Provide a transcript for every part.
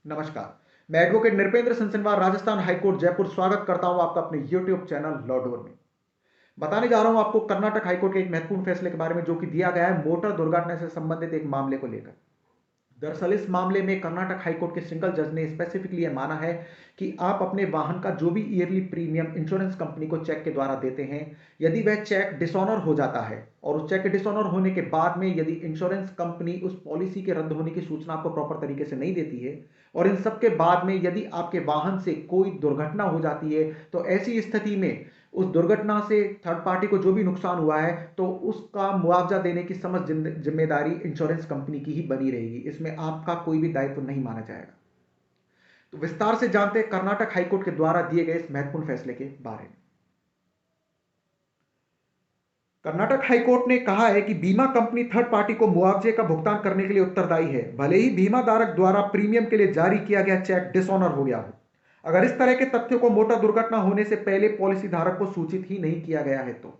नमस्कार। मैं advocate Nripendra Singh Rajasthan high court Jaipur स्वागत करता हूं आपका अपने यूट्यूब चैनल लॉ डोर में। बताने जा रहा हूं आपको कर्नाटक हाईकोर्ट के एक महत्वपूर्ण फैसले के बारे में जो कि दिया गया है मोटर दुर्घटना से संबंधित एक मामले को लेकर। दरअसल इस मामले में कर्नाटक हाईकोर्ट के सिंगल जज ने स्पेसिफिकली यह माना है कि आप अपने वाहन का जो भी ईयरली प्रीमियम इंश्योरेंस कंपनी को चेक के द्वारा देते हैं, यदि वह चेक डिसऑनर हो जाता है और उस चेक के डिसऑनर होने के बाद में यदि इंश्योरेंस कंपनी उस पॉलिसी के रद्द होने की सूचना आपको प्रॉपर तरीके से नहीं देती है और इन सब के बाद में यदि आपके वाहन से कोई दुर्घटना हो जाती है, तो ऐसी स्थिति में उस दुर्घटना से थर्ड पार्टी को जो भी नुकसान हुआ है तो उसका मुआवजा देने की समस्त जिम्मेदारी इंश्योरेंस कंपनी की ही बनी रहेगी। इसमें आपका कोई भी दायित्व नहीं माना जाएगा। तो विस्तार से जानते हैं कर्नाटक हाईकोर्ट के द्वारा दिए गए इस महत्वपूर्ण फैसले के बारे में। कर्नाटक हाईकोर्ट ने कहा है कि बीमा कंपनी थर्ड पार्टी को मुआवजे का भुगतान करने के लिए उत्तरदायी है, भले ही बीमा धारक द्वारा प्रीमियम के लिए जारी किया गया चेक डिसऑनर हो गया हो, अगर इस तरह के तथ्यों को मोटर दुर्घटना होने से पहले पॉलिसी धारक को सूचित ही नहीं किया गया है तो।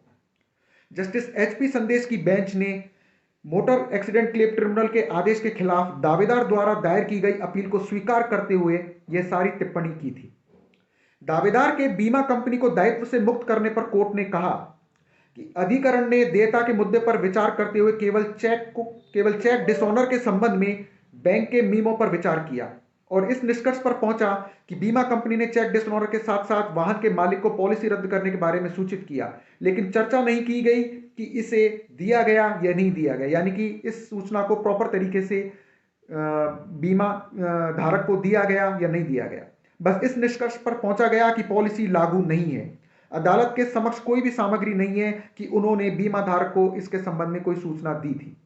जस्टिस एचपी संदेश की बेंच ने मोटर एक्सीडेंट क्लेम ट्रिब्यूनल के आदेश के खिलाफ दावेदार द्वारा दायर की गई अपील को स्वीकार करते हुए यह सारी टिप्पणी की थी। दावेदार के बीमा कंपनी को दायित्व से मुक्त करने पर कोर्ट ने कहा कि अधिकरण ने देयता के मुद्दे पर विचार करते हुए केवल चेक डिसऑनर के संबंध में बैंक के नियमों पर विचार किया और इस निष्कर्ष पर पहुंचा कि बीमा कंपनी ने चेक डिसऑनर के साथ साथ वाहन के मालिक को पॉलिसी रद्द करने के बारे में सूचित किया, लेकिन चर्चा नहीं की गई कि इसे दिया गया या नहीं दिया गया, यानी कि इस सूचना को प्रॉपर तरीके से बीमा धारक को दिया गया या नहीं दिया गया। बस इस निष्कर्ष पर पहुंचा गया कि पॉलिसी लागू नहीं है। अदालत के समक्ष कोई भी सामग्री नहीं है कि उन्होंने बीमा धारक को इसके संबंध में कोई सूचना दी थी।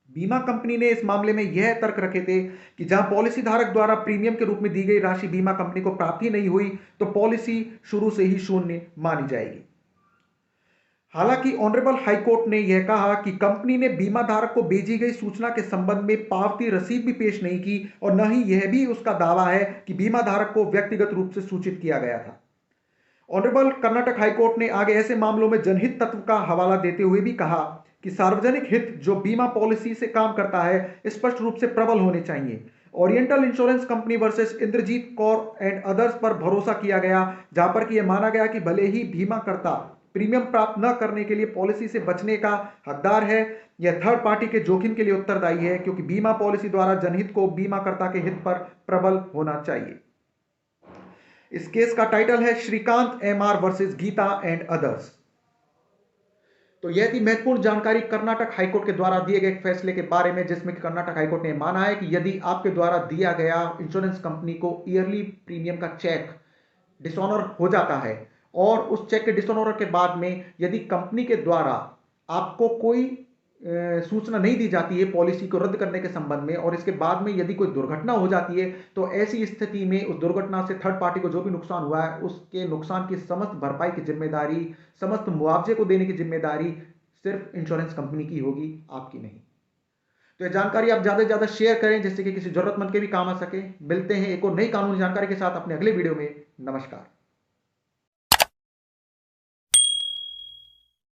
बीमा कंपनी ने इस मामले में यह तर्क रखे थे कि जहां पॉलिसी धारक द्वारा प्रीमियम के रूप में दी गई राशि बीमा कंपनी को प्राप्त ही नहीं हुई तो पॉलिसी शुरू से ही शून्य मानी जाएगी। हालांकि ऑनरेबल हाईकोर्ट ने यह कहा कि कंपनी ने बीमा धारक को भेजी गई सूचना के संबंध में पावती रसीद भी पेश नहीं की और न ही यह भी उसका दावा है कि बीमा धारक को व्यक्तिगत रूप से सूचित किया गया था। ऑनरेबल कर्नाटक हाईकोर्ट ने आगे ऐसे मामलों में जनहित तत्व का हवाला देते हुए भी कहा कि सार्वजनिक हित जो बीमा पॉलिसी से काम करता है स्पष्ट रूप से प्रबल होने चाहिए। Oriental Insurance Company versus Inderjit Kaur and others पर भरोसा किया गया, जहां पर कि यह माना गया कि भले ही बीमाकर्ता प्रीमियम प्राप्त न करने के लिए पॉलिसी से बचने का हकदार है, यह थर्ड पार्टी के जोखिम के लिए उत्तरदायी है, क्योंकि बीमा पॉलिसी द्वारा जनहित को बीमाकर्ता के हित पर प्रबल होना चाहिए। इस केस का टाइटल है Srikanth MR versus Geeta and others. तो यह थी महत्वपूर्ण जानकारी कर्नाटक हाईकोर्ट के द्वारा दिए गए फैसले के बारे में, जिसमें कर्नाटक हाईकोर्ट ने माना है कि यदि आपके द्वारा दिया गया इंश्योरेंस कंपनी को ईयरली प्रीमियम का चेक डिसऑनर हो जाता है और उस चेक के डिसऑनर के बाद में यदि कंपनी के द्वारा आपको कोई सूचना नहीं दी जाती है पॉलिसी को रद्द करने के संबंध में और इसके बाद में यदि कोई दुर्घटना हो जाती है, तो ऐसी स्थिति में उस दुर्घटना से थर्ड पार्टी को जो भी नुकसान हुआ है उसके नुकसान की समस्त भरपाई की जिम्मेदारी, समस्त मुआवजे को देने की जिम्मेदारी सिर्फ इंश्योरेंस कंपनी की होगी, आपकी नहीं। तो यह जानकारी आप ज्यादा से ज्यादा शेयर करें जिससे कि किसी जरूरतमंद के भी काम आ सके। मिलते हैं एक और नई कानूनी जानकारी के साथ अपने अगले वीडियो में। नमस्कार।